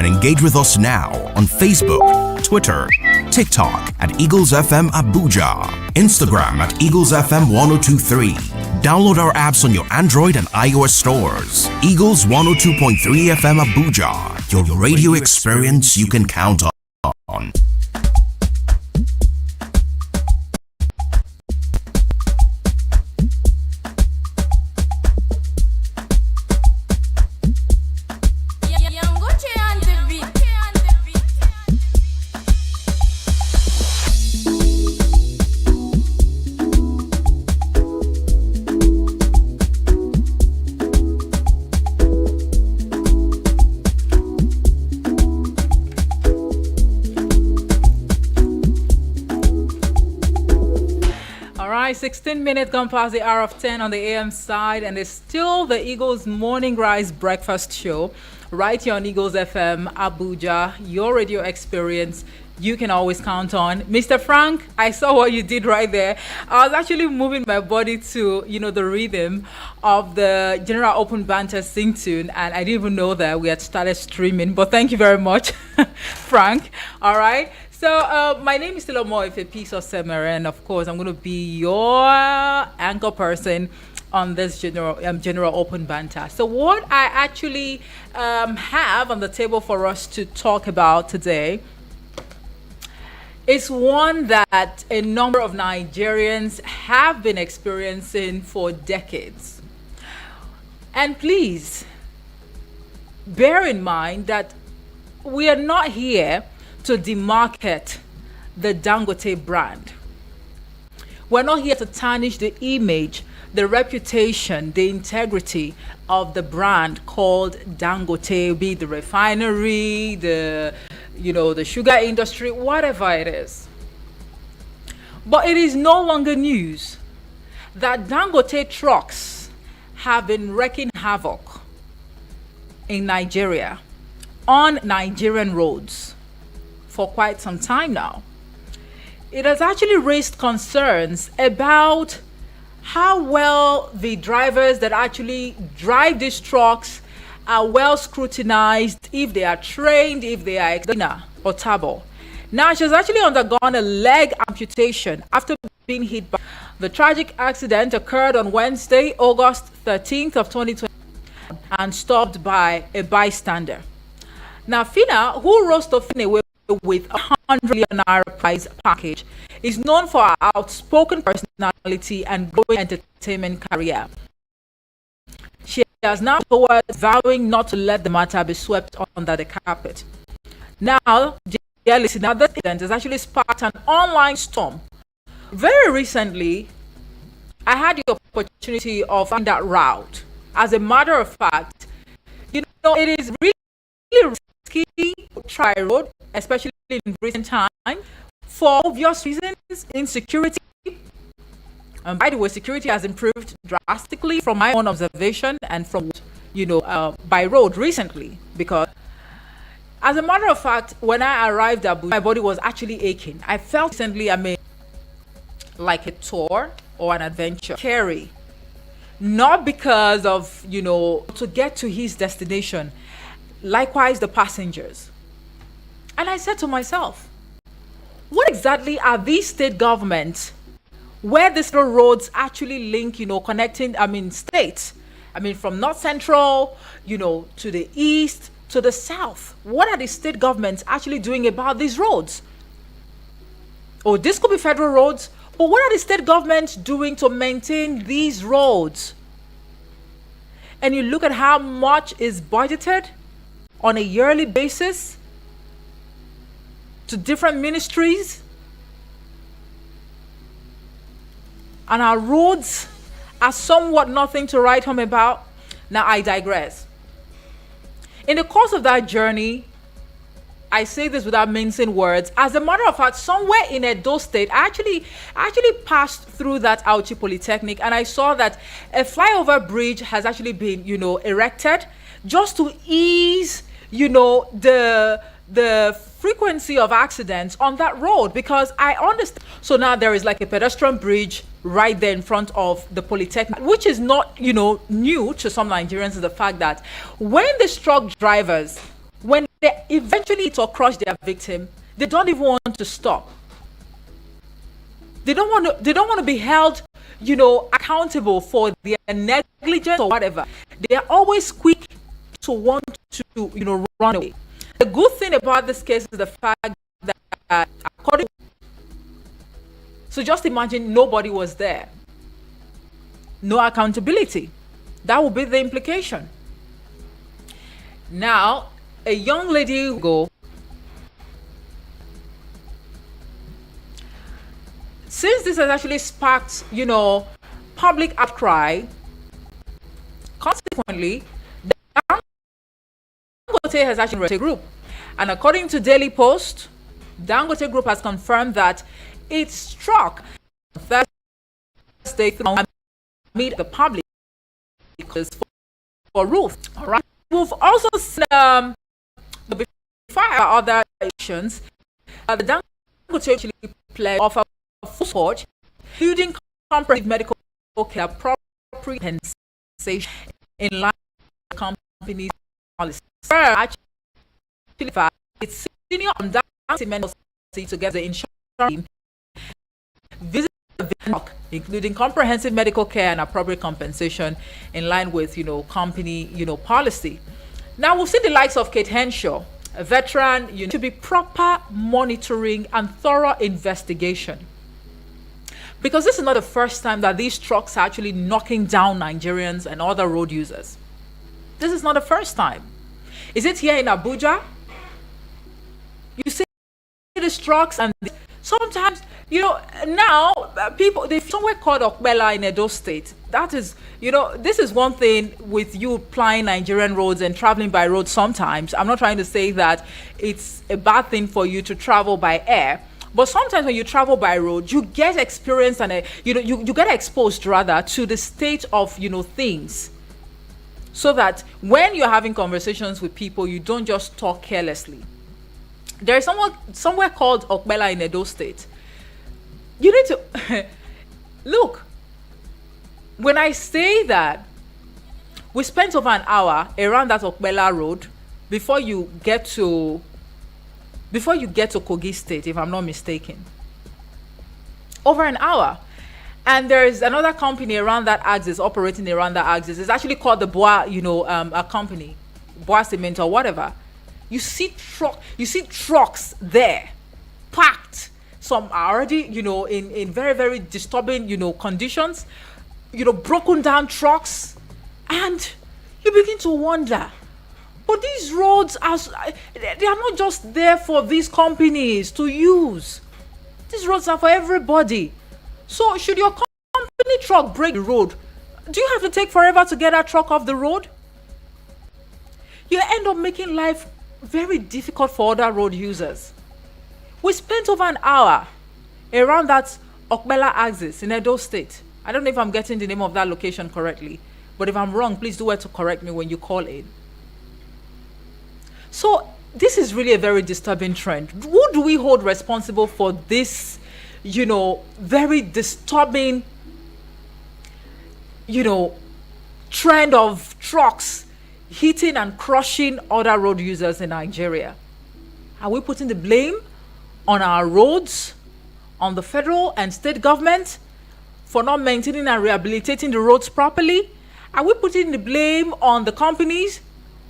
and engage with us now on Facebook, Twitter, TikTok at Eagles FM Abuja, Instagram at Eagles FM 1023. Download our apps on your Android and iOS stores. Eagles 102.3 FM Abuja, your radio experience you can count on. All right, 16 minutes gone past the hour of 10 on the AM side, and it's still the Eagles Morning Rise Breakfast Show right here on Eagles FM Abuja, your radio experience you can always count on. Mr. Frank, I saw what you did right there. I was actually moving my body to, the rhythm of the General Open Banter sing tune, and I didn't even know that we had started streaming, but thank you very much, Frank. All right. So my name is still Omoife Piso-Semere, and of course I'm going to be your anchor person on this general open banter. So what I actually have on the table for us to talk about today is one that a number of Nigerians have been experiencing for decades. And please bear in mind that we are not here to demarket the Dangote brand. We're not here to tarnish the image, the reputation, the integrity of the brand called Dangote, be it the refinery, the sugar industry, whatever it is. But it is no longer news that Dangote trucks have been wreaking havoc in Nigeria, on Nigerian roads, for quite some time now. It has actually raised concerns about how well the drivers that actually drive these trucks are well scrutinized, if they are trained, if they are or tabo. Now, she has actually undergone a leg amputation after being hit by the tragic accident occurred on Wednesday, August 13th of 2020, and stopped by a bystander. Now, Fina, who rose to Fina with a 100 million naira prize package, is known for her outspoken personality and growing entertainment career. She has now towards vowing not to let the matter be swept under the carpet. Now, dear listener, this incident has actually sparked an online storm. Very recently, I had the opportunity of finding that route. As a matter of fact, it is really risky to try road, especially in recent time, for obvious reasons, insecurity. By the way, security has improved drastically from my own observation and from, by road recently. Because, as a matter of fact, when I arrived at Abuja, my body was actually aching. I felt recently like a tour or an adventure. Scary. Not because of, to get to his destination. Likewise, the passengers. And I said to myself, what exactly are these state governments where these roads actually link, connecting, states? From North Central, to the east, to the south. What are the state governments actually doing about these roads? Oh, this could be federal roads, but what are the state governments doing to maintain these roads? And you look at how much is budgeted on a yearly basis to different ministries, and our roads are somewhat nothing to write home about. Now, I digress. In the course of that journey, I say this without mincing words. As a matter of fact, somewhere in Edo State, I actually passed through that Auchi Polytechnic, and I saw that a flyover bridge has actually been, erected just to ease, the frequency of accidents on that road, because I understand. So now there is like a pedestrian bridge right there in front of the Polytechnic, which is not, new to some Nigerians, is the fact that when these truck drivers, when they eventually hit or crush their victim, they don't even want to stop. They don't want to be held, accountable for their negligence or whatever. They are always quick to want to, run away. The good thing about this case is the fact that so just imagine nobody was there. No accountability. That would be the implication. Now, a young lady will go. Since this has actually sparked, public outcry, consequently, Dangote has actually raised a group. And according to Daily Post, Dangote Group has confirmed that it struck Thursday through meet the public for roof. All right. We've also seen before other actions, the Dangote actually pledged offer full support, including comprehensive medical care, appropriate compensation in line with the company's policy. Actually, its senior Dangote together insurance team visit including comprehensive medical care and appropriate compensation in line with company policy. Now we've seen the likes of Kate Henshaw, a veteran, to be proper monitoring and thorough investigation. Because this is not the first time that these trucks are actually knocking down Nigerians and other road users. This is not the first time. Is it here in Abuja? You see these trucks, and sometimes, now people, they've somewhere called Okbela in Edo State. That is, this is one thing with you plying Nigerian roads and traveling by road sometimes. I'm not trying to say that it's a bad thing for you to travel by air. But sometimes when you travel by road, you get experience and you get exposed rather to the state of things, so that when you're having conversations with people, you don't just talk carelessly. There is somewhere called Okbela in Edo State. You need to look. When I say that, we spent over an hour around that Okbela road before you get to Kogi State, if I'm not mistaken. Over an hour. And there is another company around that axis, operating around that axis. It's actually called the Boa, a company, Boa Cement or whatever. You see trucks there, packed. Some are already, in very, very disturbing, conditions, broken down trucks. And you begin to wonder, but these roads they are not just there for these companies to use. These roads are for everybody. So should your company truck break the road, do you have to take forever to get that truck off the road? You end up making life very difficult for other road users. We spent over an hour around that Okbela axis in Edo State. I don't know if I'm getting the name of that location correctly, but if I'm wrong, please do well to correct me when you call in. So this is really a very disturbing trend. Who do we hold responsible for this, very disturbing, trend of trucks hitting and crushing other road users in Nigeria? Are we putting the blame on our roads, on the federal and state government for not maintaining and rehabilitating the roads properly? Are we putting the blame on the companies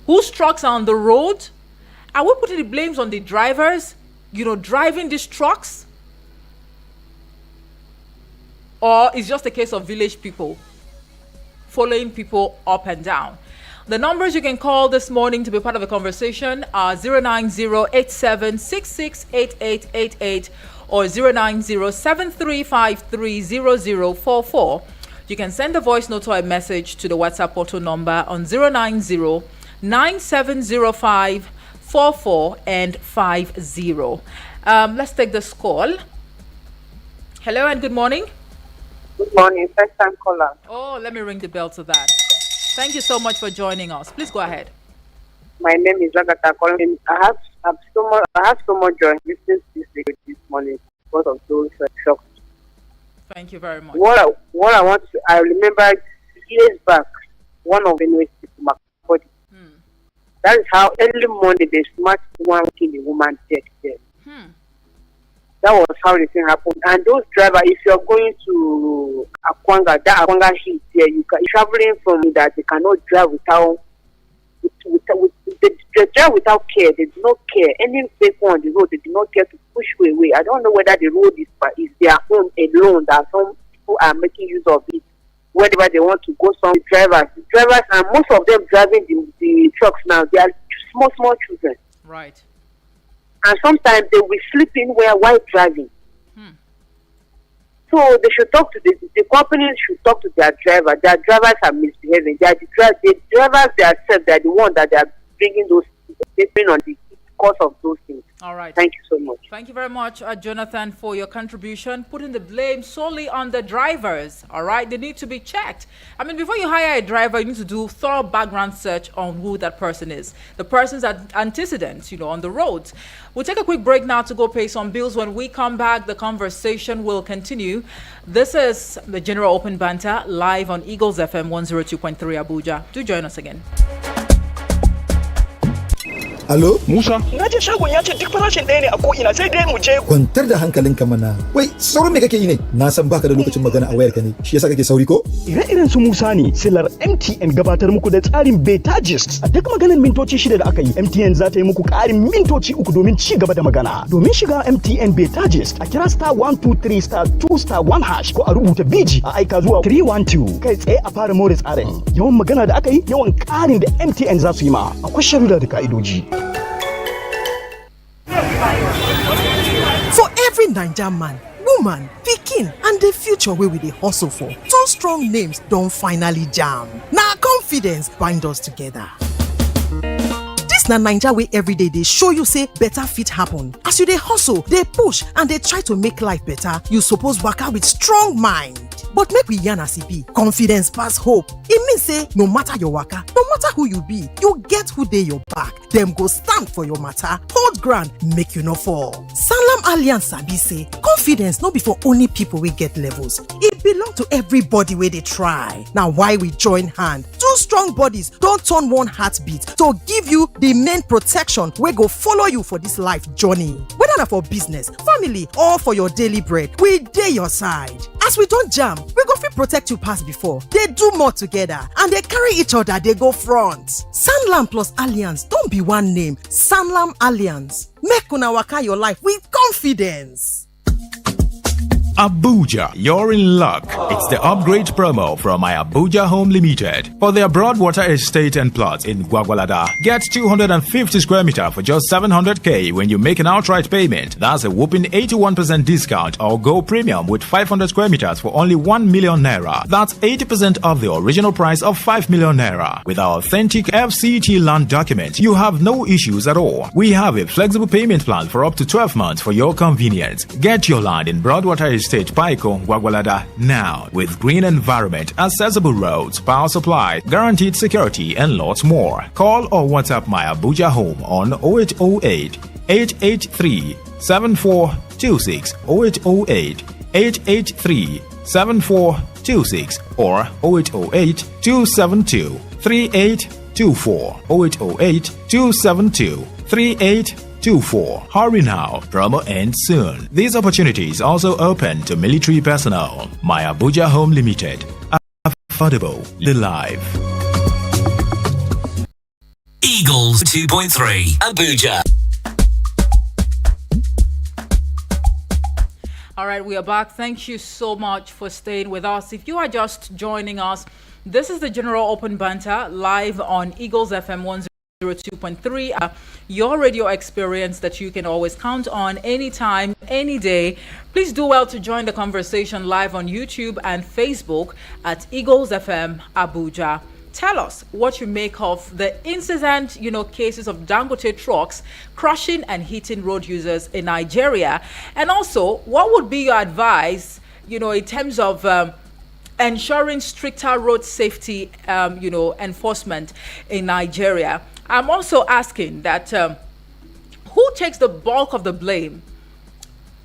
whose trucks are on the road? Are we putting the blames on the drivers, driving these trucks? Or it's just a case of village people following people up and down? The numbers you can call this morning to be part of the conversation are 090-8766-8888 or 090-7353-0044. You can send a voice note or a message to the WhatsApp portal number on 090-9705-44 and 50. Let's take this call. Hello and good morning. Good morning, first time caller. Oh, let me ring the bell to that. Thank you so much for joining us. Please go ahead. My name is Agatha calling. I have so much joy listening to this video this morning because of those shocks. Thank you very much. I remember years back, one of the people, That is how early morning the smart one kill the woman dead there. That was how the thing happened. And those drivers, if you're going to Akwanga, that Akwanga heat there, you can traveling from that they cannot drive without they drive without care. They do not care. Any vehicle on the road, they do not care to push you away. I don't know whether the road is their own alone, that some people are making use of it whenever they want to go. Some drivers, and most of them driving the trucks now, they are small children. Right. And sometimes they will sleep in while driving. So they should talk to the companies should talk to their driver. Their drivers are misbehaving. The drivers themselves, they are the ones that they are bringing those, they bring on the cause of those things. All right. Thank you so much. Thank you very much, Jonathan, for your contribution, putting the blame solely on the drivers. All right. They need to be checked. I mean, before you hire a driver, you need to do thorough background search on who that person is, the person's antecedents, on the roads. We'll take a quick break now to go pay some bills. When we come back, the conversation will continue. This is the General Open Banter live on Eagles FM 102.3 Abuja. Do join us again. Alo? Musa? Na je shagon ya ce duk farashin ɗaya ne a ko'ina sai dai mu je. Kwantar da hankalinka mana. Wai, sauran me kake yi ne? Na san baka da lokacin magana a wayarka ne. Shi yasa kake sauri ko? Ire-iren su Musa ne, silar MTN gabatar muku da tsarin beta gist. A duk maganar mintoci 6 da aka yi, MTN za ta yi muku ƙarin mintoci 3 domin ci gaba da magana. Domin shiga MTN beta gist, a kira *123 *2 *1# ko a rubuta BG a aika zuwa 312. Kai tsaye a fara more tsarin. Yawan magana da aka yi, yawan ƙarin da MTN za su yi ma. Akwai sharuda da ka'idoji. For every Naija man, woman, pikin and the future wey we dey hustle for, two strong names don finally jam. Na confidence bind us together. Dis na Naija wey everyday dey show you say better fit happen. As you dey hustle, dey push and dey try to make life better, you suppose waka with strong mind. But make we yarn as e be, confidence pass hope. E mean say no matter your waka, no matter who you be, you get who dey your back. Dem go stand for your matter, hold ground, make you no fall. Sanlam Alliance sabi say confidence no be for only people wey get levels. E belong to everybody wey dey try. Na why we join hand. Two strong bodies don turn one heartbeat to give you the main protection wey go follow you for this life journey. Whether na for business, family or for your daily bread, we dey your side. As we don jam, we go fit protect you pass before. They do more together and they carry each other, they go front. Sanlam plus Alliance don't be one name. Sanlam Alliance. Make una waka your life with confidence. Abuja, you're in luck. It's the upgrade promo from my Abuja Home Limited. For their Broadwater estate and plots in Gwagwalada, get 250 square meter for just 700k when you make an outright payment. That's a whopping 81% discount, or go premium with 500 square meters for only 1 million naira. That's 80% of the original price of 5 million naira. With our authentic FCT land document, you have no issues at all. We have a flexible payment plan for up to 12 months for your convenience. Get your land in Broadwater Estate, Paiko, Gwagwalada now, with green environment, accessible roads, power supply, guaranteed security, and lots more. Call or WhatsApp my Abuja Home on 0808 883 7426, 0808 883 7426, or 0808 272 3824, 0808 272 3824. Hurry now, promo ends soon. This opportunity is also open to military personnel. My Abuja Home Limited. Affordable, live. Eagles 2.3 Abuja. All right, we are back. Thank you so much for staying with us. If you are just joining us, this is the General Open Banter live on Eagles FM 102.3. Your radio experience that you can always count on anytime, any day. Please do well to join the conversation live on YouTube and Facebook at Eagles FM Abuja. Tell us what you make of the incident, cases of Dangote trucks crushing and hitting road users in Nigeria. And also, what would be your advice, in terms of ensuring stricter road safety, enforcement in Nigeria? I'm also asking that who takes the bulk of the blame?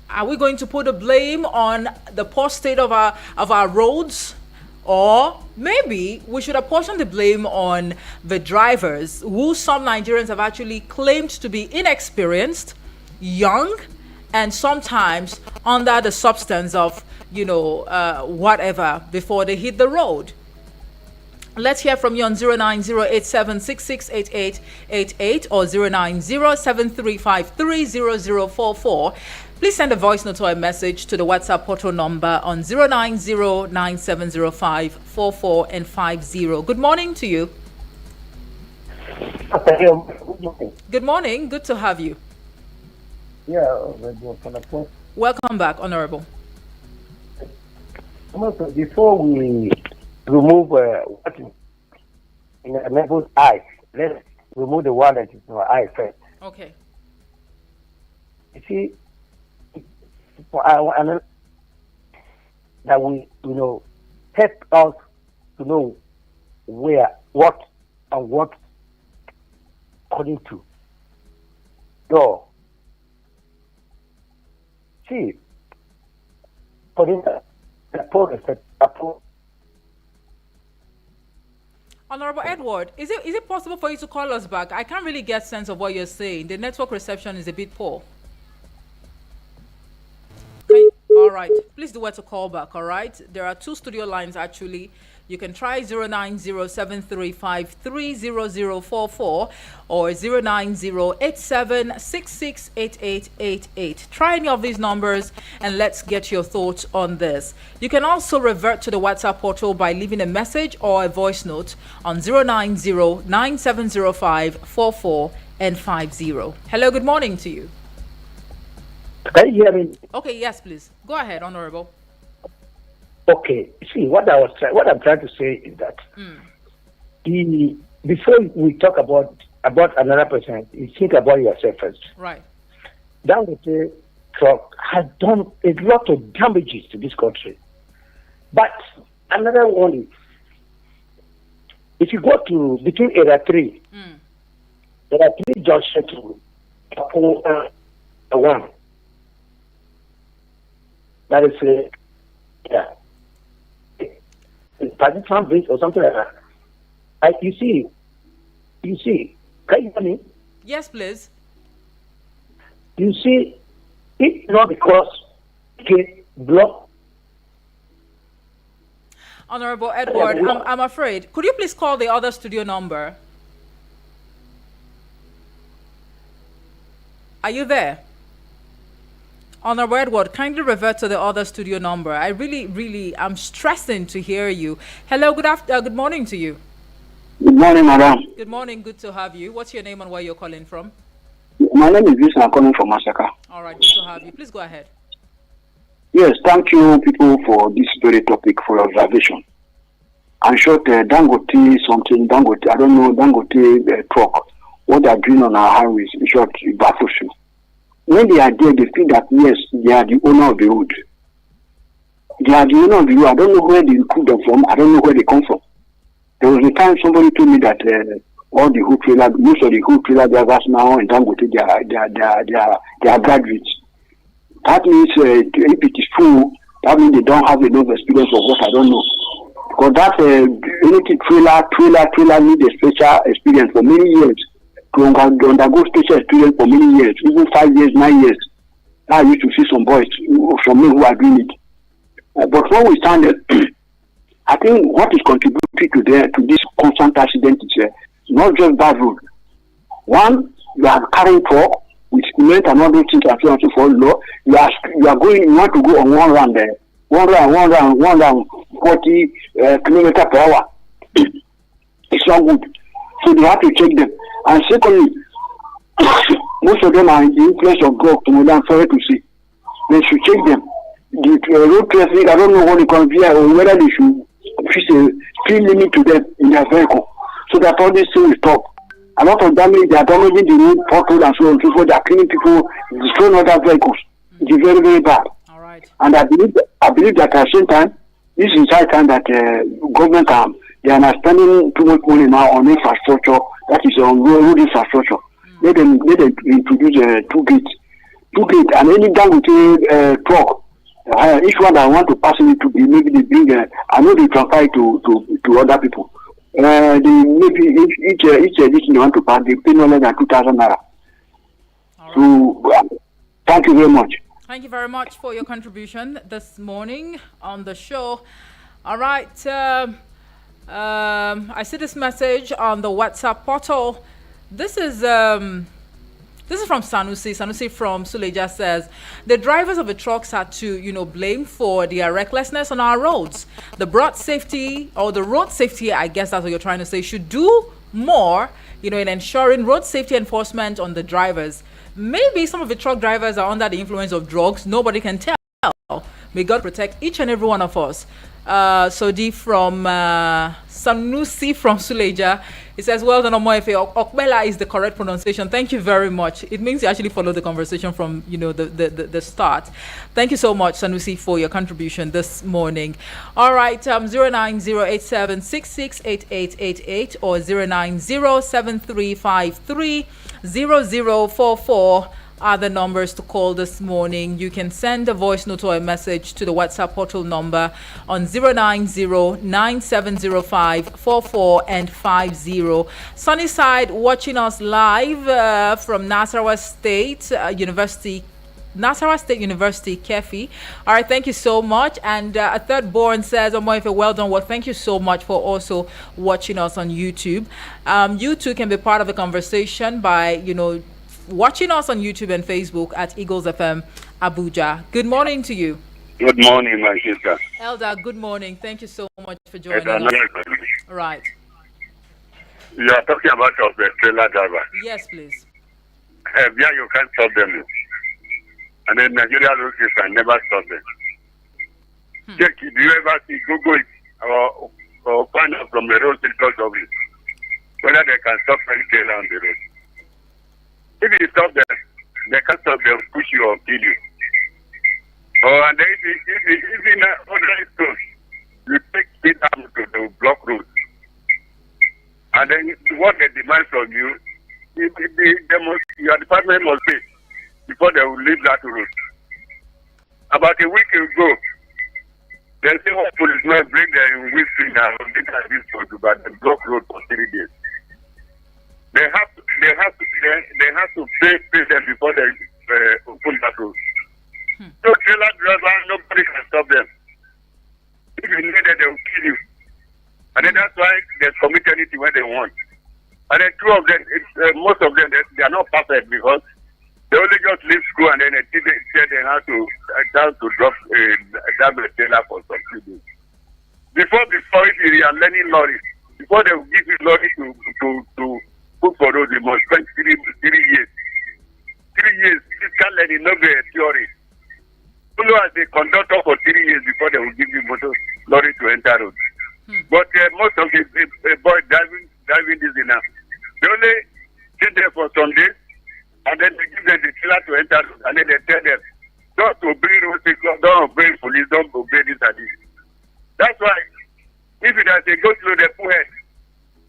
Are we going to put the blame on the poor state of our roads, Or maybe we should apportion the blame on the drivers, who some Nigerians have actually claimed to be inexperienced, young, and sometimes under the substance of, whatever before they hit the road. Let's hear from you on 09087668888 or 09073530044. Please send a voice note or a message to the WhatsApp portal number on 090970544 and 50. Good morning to you. Good morning. Good to have you. Yeah, welcome back, Honorable. Before we remove what is in a neighbor's eyes, let's remove the one that is in our eye first. Okay. You see, that we, help us to know where, what, and what according to. So, see, for instance, Honorable Edward, is it possible for you to call us back? I can't really get sense of what you're saying. The network reception is a bit poor. Okay. All right. Please do what to call back. All right. There are 2 studio lines actually. You can try 09073530044 or 09087668888. Try any of these numbers and let's get your thoughts on this. You can also revert to the WhatsApp portal by leaving a message or a voice note on 090970544 and 50. Hello, good morning to you. Can you hear me? Okay, yes, please. Go ahead, Honorable. Okay. See, what I'm trying to say is that before we talk about another person, you think about yourself first. Right. Dangote truck has done a lot of damages to this country. But another one is, if you go to between Area 3, there are 3 junctions to one. That is, Pakistan bridge or something like that. You see, can you hear me? Yes, please. You see, it's not because it blocked. Honorable Edward, I'm afraid. Could you please call the other studio number? Are you there? Honorable Edward, kindly revert to the other studio number. I really, I'm stressing to hear you. Hello, good morning to you. Good morning, madam. Good morning, good to have you. What's your name and where you're calling from? My name is Wilson. I'm calling from Masaka. All right, good to have you. Please go ahead. Yes, thank you, people, for this very topic, for your observation. I'm sure Dangote something, Dangote, I don't know, Dangote truck, what they're doing on our highways, in short, it baffles you. When they are there, they feel that, yes, they are the owner of the road. They are the owner of the road. I don't know where they recruit them from. I don't know where they come from. There was a time somebody told me that all the whole trailer, most of the whole trailer drivers now in Dangote, they are graduates. That means if it is true, that means they don't have enough experience of what I don't know. Because that anything trailer need a special experience for many years. To undergo special experience for many years, even 5 years, 9 years. I used to see some boys from me who are doing it. But when we stand there, I think what is contributing to this constant accident is not just bad road. One, you are carrying truck with cement and all those things and so on and so forth. You want to go on one round there. One round, 40 kilometers per hour. It's not good. So they have to check them. And secondly, most of them are in the influence of God to more than sorry to see. They should check them. The road traffic, I don't know what they consider or whether they should fix a speed limit to them in their vehicle so that all these things will stop. A lot of damage, they are damaging the road, pothole and so on and so forth. They are killing people, destroying other vehicles. It is very, very bad. All right. And I believe that at the same time, this is high time that government they are not spending too much money now on infrastructure, that is on road infrastructure. Let them introduce two gate, and any Dangote truck Each one that want to pass it to be, maybe they bring. I know they transfer it to other people. They maybe each edition they want to pass, they pay no less than 2,000 naira. Right. So thank you very much. Thank you very much for your contribution this morning on the show. All right. I see this message on the WhatsApp portal. This is from Sanusi. Sanusi from Suleja says the drivers of the trucks are to, blame for their recklessness on our roads. The road safety, I guess that's what you're trying to say, should do more, in ensuring road safety enforcement on the drivers. Maybe some of the truck drivers are under the influence of drugs. Nobody can tell. May God protect each and every one of us. Sodi from Sanusi from Suleja. It says, well done, Omoefe. Okbela is the correct pronunciation. Thank you very much. It means you actually followed the conversation from, the start. Thank you so much, Sanusi, for your contribution this morning. All right, 09087668888 or 09073530044. Are the numbers to call this morning. You can send a voice note or a message to the WhatsApp portal number on 090970544 and 50. Sunnyside watching us live from Nasarawa State University. Nasarawa State University, Kefi. All right, thank you so much. And a third born says, Omoefe, well done. Well, thank you so much for also watching us on YouTube. You too can be part of the conversation by, watching us on YouTube and Facebook at Eagles FM Abuja. Good morning to you. Good morning, my sister. Elder, good morning. Thank you so much for joining us. Right. You are talking about the trailer driver. Yes, please. Yeah, you can't stop them. And then Nigeria road system never stop them. Check, do you ever see Google it or find out from the road sector office whether they can stop any trailer on the road? If you stop them, they can't stop them, push you or kill you. And then if in other stores, you take it out to the block road. And then what they demand from you, your department must pay before they will leave that road. About a week ago, they say one policemen bring their windscreen and look at this road, but the block road for 3 days. They have to pay them before they open that road. So trailer driver, nobody can stop them. If you need it, they will kill you. And then that's why they commit anything when they want. And then two of them, most of them, they are not perfect because they only just leave school and then they have to drop a trailer for some 2 days. Before if you are learning lorry, before they will give you lorry to put for road, you must spend 3 years. 3 years, physical learning, not the theory. Follow as a conductor for 3 years before they will give you motor lorry to enter road. But most of the boys driving this now, they only sit there for some days and then they give them the trailer to enter road and then they tell them, don't obey road safety, don't obey police, don't obey this and this. That's why if it has a go slow, they pull head.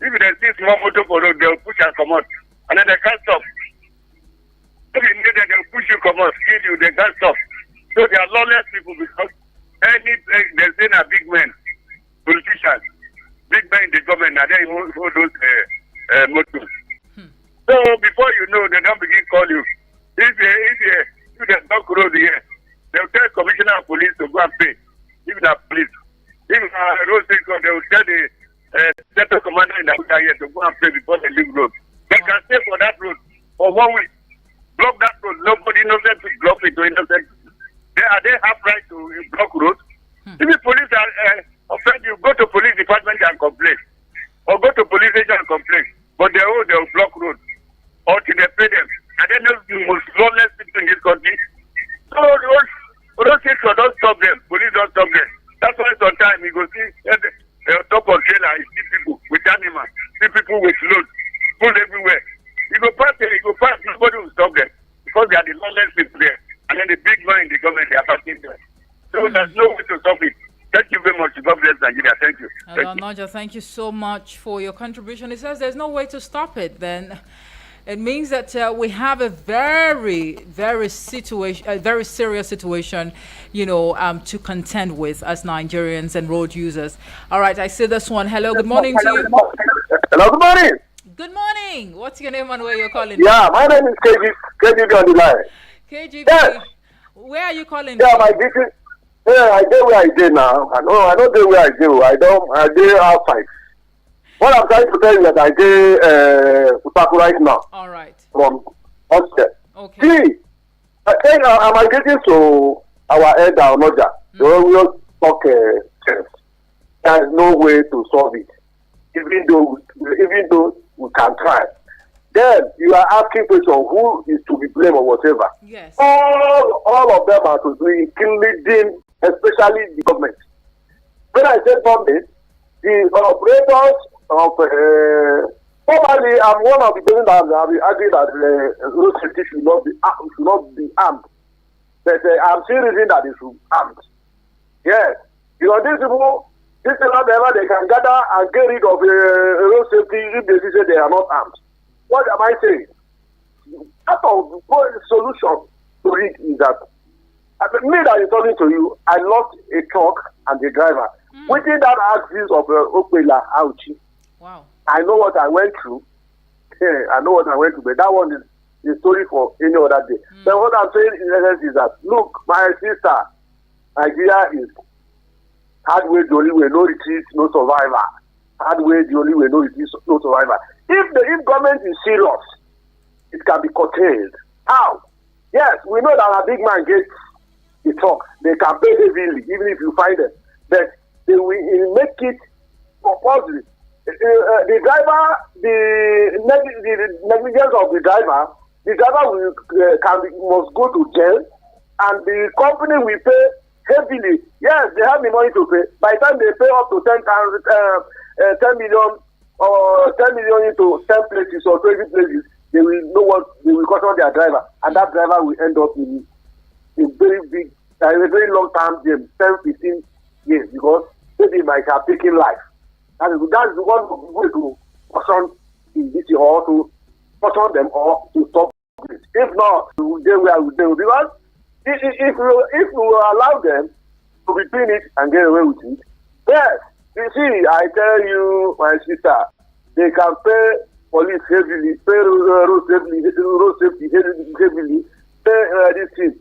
If they see small motor for road, they'll push and come out. And then they can't stop. If you need them, they'll push you, come out, kill you, they can't stop. So they are lawless people because they say a big man, politicians, big men in the government, and they hold those motors. So before you know, they don't begin call you. If they knock road here, they'll tell commissioner of police to go and pay. If the police, if road safety, they will tell the sector commander in the area to go and pay before they leave road. They can stay for that road for 1 week. Block that road. Nobody knows them to block it to innocent. They have right to block road. If the police are offend you, go to police department and complain. Or go to police station and complain. But they will block road. Or till they pay them. And then the most lawless people in this country. So road safety don't stop them. Police don't stop them. That's why sometimes you go see top of trailer, you see people with animals, see people with loads, food everywhere. You go pass, nobody will stop them. Because they are the lawless people there. And then the big man in the government, they are passing there. So there's no way to stop it. Thank you very much. God bless Nigeria. Thank you. Thank you so much for your contribution. It says there's no way to stop it. Then It means that we have a very, very serious situation, to contend with as Nigerians and road users. All right, I see this one. Hello, good morning to you. Hello, good morning. Good morning. What's your name and where you're calling? Yeah, my name is KGB on the line. KGB. Yes. Where are you calling? Yeah, my business. Yeah, I know where I did now. I don't know where I do. I did outside. What I'm trying to tell you that I did Utaku right now. All right. From upstairs. Okay. See, I think am I getting to our elder or not? We always talk sense. There is no way to solve it. Even though we can try. Then you are asking question who is to be blamed or whatever. Yes. All of them are to do, including especially the government. When I say government, the operators of probably I'm one of the persons that have argued that road safety should not be armed. But I'm still reading that they should be armed. Yes. These people they can gather and get rid of road safety if they say they are not armed. What am I saying? Part of the solution to it is that me that is talking to you, I lost a truck and a driver. Within that axis of Opela Auchi. Wow. I know what I went through. I know what I went through, but that one is the story for any other day. But what I'm saying in essence is that, look, my sister, Nigeria is hard way the only way, no retreat, no survivor. Hard way the only way, no retreat, no survivor. If government is serious, it can be curtailed. How? Yes, we know that a big man gets the truck. They can pay heavily, even if you find them. But they will make it compulsory. The driver, the negligence of the driver must go to jail, and the company will pay heavily. Yes, they have the money to pay. By the time they pay up to 10 million or 10 million into 10 places or 20 places, they will know what they will caution their driver, and that driver will end up in a very big, a very long time game, 10, 15 years, because maybe might have taken life. That is one way to caution in this or to caution them or to stop it. If not, they will because if we allow them to be doing it and get away with it, yes, you see, I tell you, my sister, they can pay police heavily, pay road safety heavily, pay this thing,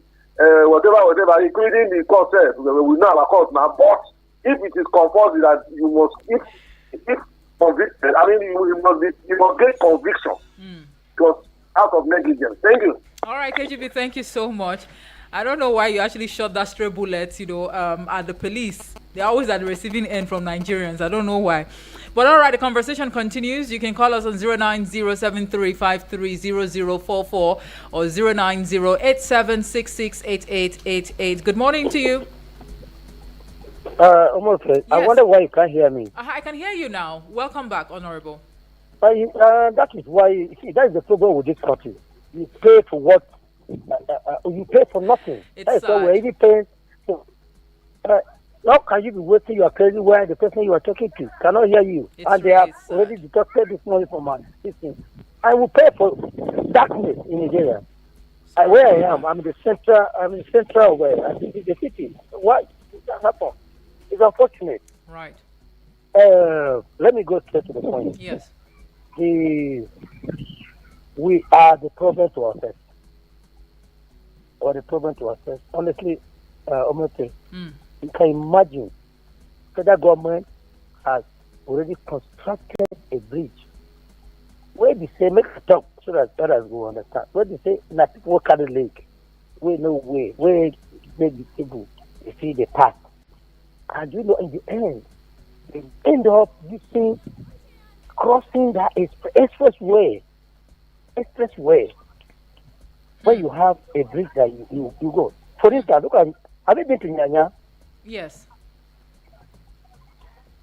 whatever, including the court. We know our court now, but if it is compulsory that you must, if convicted, I mean, you must get conviction because out of negligence. Thank you. All right, KGB, thank you so much. I don't know why you actually shot that stray bullet, at the police. They're always at the receiving end from Nigerians. I don't know why. But all right, the conversation continues. You can call us on 09073530044 or 09087668888. Good morning to you. Almost. Yes. I wonder why you can't hear me. I can hear you now. Welcome back, Honorable. That is why, you see, that is the problem with this country. You pay for what? You pay for nothing. That's why we're even paying for. How can you be wasting your credit where the person you are talking to cannot hear you? And they have already deducted this money from my system. I will pay for darkness in Nigeria. Where I am, I'm in the central where the city. Why did that happen? It's unfortunate. Right. Let me go straight to the point. Yes. We are the problem to ourselves. Or the problem to ourselves. Honestly, you can imagine federal government has already constructed a bridge where they say make a talk so that others will understand. Where they say na people carry lake, where no way, where the people you see the path. And in the end, they end up using crossing that expressway. Where you have a bridge that you go. For instance, look at, have you been to Nyanya? Yes.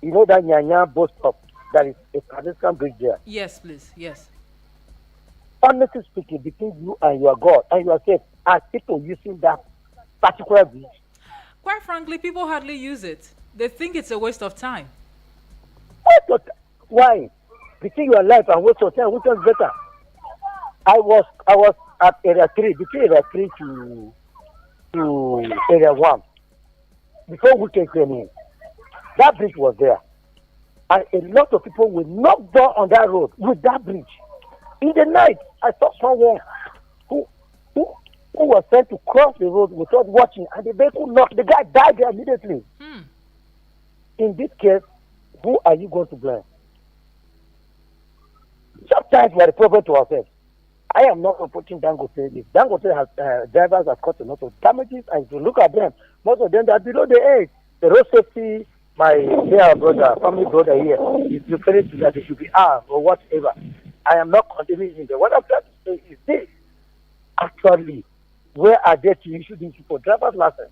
You know that Nyanya bus stop, that is a pedestrian bridge there. Yes, please. Yes. Honestly speaking, between you and your God and yourself, are people using that particular bridge? Quite frankly, people hardly use it. They think it's a waste of time. Why? Between your life and waste of time, which one's better? I was at area 3, between area 3 to area 1, before we came in. That bridge was there. And a lot of people were knocked down on that road with that bridge. In the night, I saw someone who was sent to cross the road without watching, and the vehicle knocked. The guy died there immediately. In this case, who are you going to blame? Sometimes we are the problem to ourselves. I am not supporting Dangote. If Dangote has drivers have caused a lot of damages, and if you look at them, most of them are below the age. The road safety, my dear brother, family brother here, is referring to that they should be armed or whatever. I am not condemning him. What I'm trying to say is this. Actually, where are they to issue these people driver's license?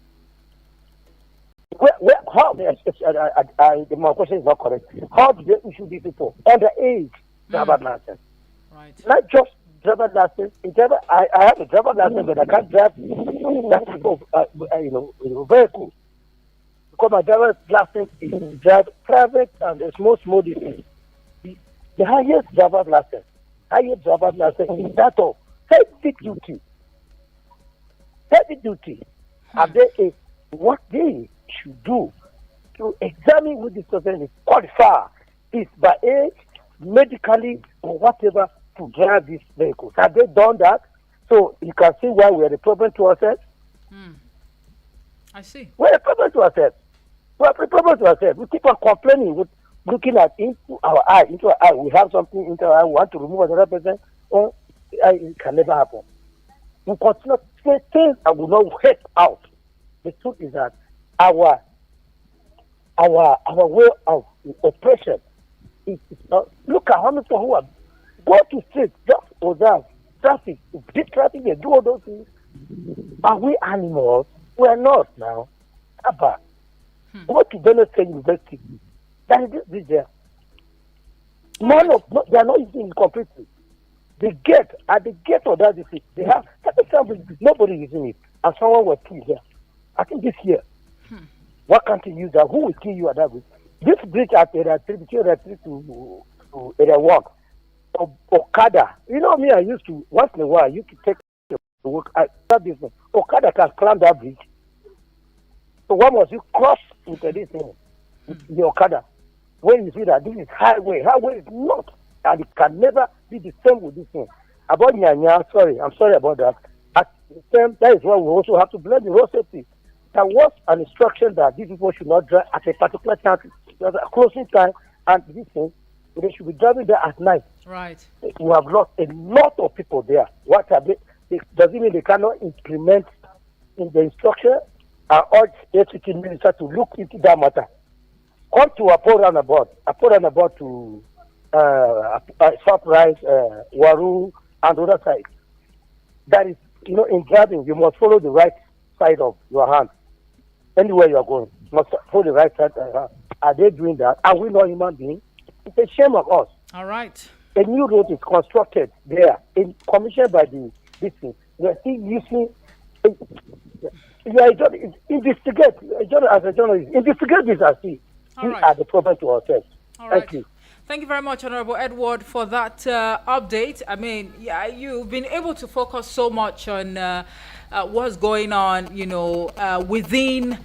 How? My question is not correct. How do they issue these people underage driver's license? Right. Not just driver's license. I have a driver's license, but I can't drive that type of vehicle. Because my driver's license is to drive private and a small distance. The highest driver's license is that of heavy duty. Heavy duty. And then what they should do to examine who this person is qualified is by age, medically, or whatever to drive these vehicles. Have they done that? So you can see why we are a problem to ourselves. I see. We're a problem to ourselves. We're a problem to ourselves. We keep on complaining, with looking at into our eye. We have something into our eye, we want to remove another person. Oh, it can never happen. We continue to say things that will not work out. The truth is that our way of oppression is look at how many people who are go to street, just observe traffic, big traffic, they do all those things. Are we animals? We are not now. Abba. Go to Dangote University. That is this there. They are not using it completely. The gate, at the gate of that district, they have nobody using it. And someone was killed there. I think this year. Why can't you use that? Who will kill you at that bridge? This bridge at area 3, between area 3 to area 1. Okada. You know me, I used to, once in a while, you could take to work at that business. Okada can climb that bridge. So why must you cross into this thing, the Okada? When you see that this is highway is not, and it can never be the same with this thing. About Nyanya, I'm sorry about that. At the same, that is why we also have to blame the road safety. There was an instruction that these people should not drive at a particular time, there's a closing time, and this thing, they should be driving there at night. Right. We have lost a lot of people there. What are they? Does it mean they cannot implement in the instruction? I urge the HCT minister to look into that matter. Come to Apo roundabout to Surprise, Waru, and other sides. That is, in driving, you must follow the right side of your hand. Anywhere you are going, you must follow the right side of your hand. Are they doing that? Are we not human beings? It's a shame of us. All right. A new road is constructed there, commissioned by this thing. We are still using. Investigate as a journalist. Investigate this and see. We are the problem to ourselves. Thank you. Thank you very much, Honorable Edward, for that update. I mean, you've been able to focus so much on what's going on, within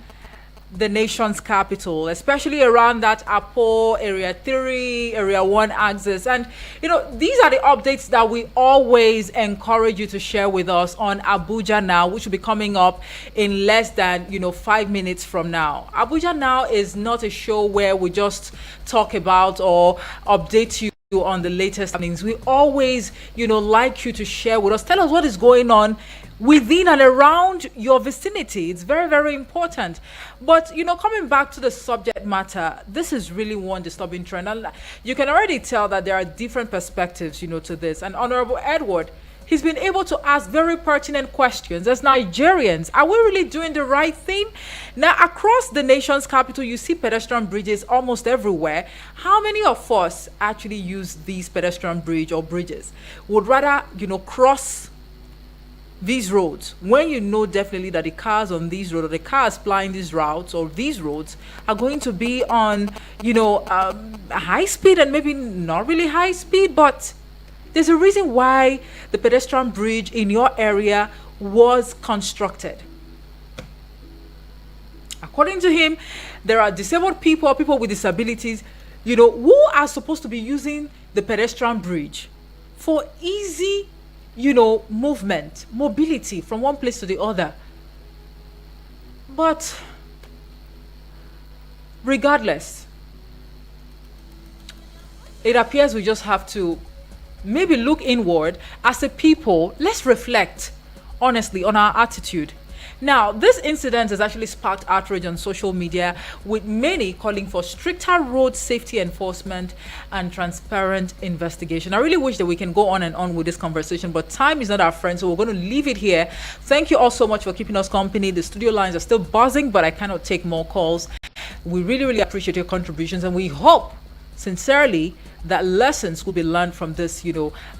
the nation's capital, especially around that Apo Area 3, Area 1 axis. And, these are the updates that we always encourage you to share with us on Abuja Now, which will be coming up in less than, 5 minutes from now. Abuja Now is not a show where we just talk about or update you on the latest things. We always, like you to share with us. Tell us what is going on within and around your vicinity. It's very, very important. But, coming back to the subject matter, this is really one disturbing trend. And you can already tell that there are different perspectives, to this. And Honorable Edward, he's been able to ask very pertinent questions. As Nigerians, are we really doing the right thing? Now, across the nation's capital, you see pedestrian bridges almost everywhere. How many of us actually use these pedestrian bridges? Would rather, cross these roads when definitely that the cars on these roads or the cars plying these routes or these roads are going to be on high speed and maybe not really high speed, but There's a reason why the pedestrian bridge in your area was constructed. According to him, there are disabled people, people with disabilities, who are supposed to be using the pedestrian bridge for easy, movement, mobility from one place to the other. But regardless, it appears we just have to maybe look inward as a people. Let's reflect honestly on our attitude. Now, this incident has actually sparked outrage on social media, with many calling for stricter road safety enforcement and transparent investigation. I really wish that we can go on and on with this conversation, but time is not our friend, so we're going to leave it here. Thank you all so much for keeping us company. The studio lines are still buzzing, but I cannot take more calls. We really, really appreciate your contributions, and we hope sincerely that lessons will be learned from this,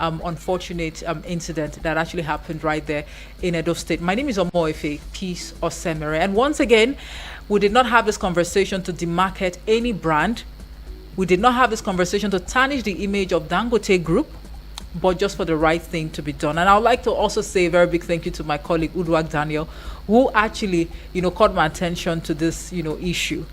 unfortunate incident that actually happened right there in Edo State. My name is Omoefe Peace Osemere, and once again, we did not have this conversation to demarcate any brand. We did not have this conversation to tarnish the image of Dangote Group, but just for the right thing to be done. And I would like to also say a very big thank you to my colleague Uduak Daniel, who actually, caught my attention to this, issue.